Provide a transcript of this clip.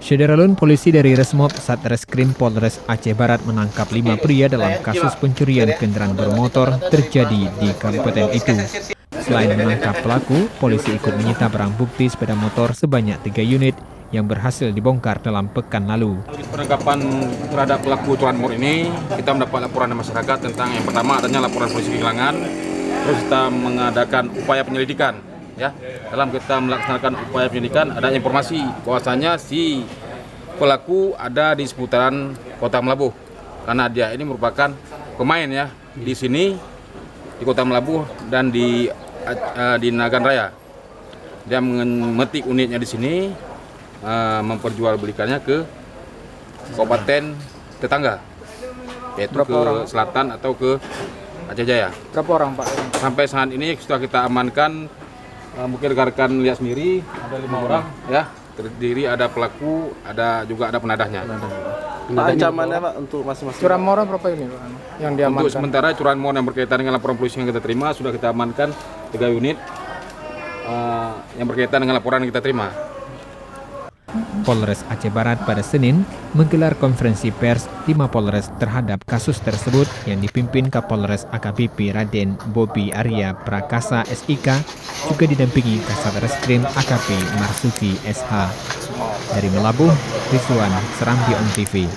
Syederalun, polisi dari Resmob Satreskrim Polres Aceh Barat menangkap 5 pria dalam kasus pencurian kendaraan bermotor terjadi di kabupaten itu. Selain menangkap pelaku, polisi ikut menyita barang bukti sepeda motor sebanyak 3 unit yang berhasil dibongkar dalam pekan lalu. Penangkapan terhadap pelaku curanmor ini, kita mendapat laporan dari masyarakat tentang yang pertama adanya laporan polisi kehilangan, terus kita mengadakan upaya penyelidikan. Ya, dalam kita melaksanakan upaya penyelidikan ada informasi bahwasanya si pelaku ada di seputaran Kota Melabuh karena dia ini merupakan pemain ya di sini di Kota Melabuh dan di Nagan Raya. Dia memetik unitnya di sini, memperjualbelikannya ke kabupaten tetangga, yaitu ke selatan atau ke Aceh Jaya. Berapa orang, Pak? Sampai saat ini sudah kita amankan. Mungkin rekan-rekan lihat sendiri ada 5 orang ya, terdiri ada pelaku, juga ada penadahnya. Ancamannya Pak untuk masing-masing Curanmor berapa ini Pak yang diamankan? Untuk sementara curanmor yang berkaitan dengan laporan polisi yang kita terima sudah kita amankan 3 unit yang berkaitan dengan laporan yang kita terima. Polres Aceh Barat pada Senin menggelar konferensi pers di Mapolres terhadap kasus tersebut yang dipimpin Kapolres AKBP Raden Bobi Arya Prakasa SIK, juga didampingi Kasat Reskrim AKP Marsuki SH. Dari Melabuh, Rizwan Serambi On TV.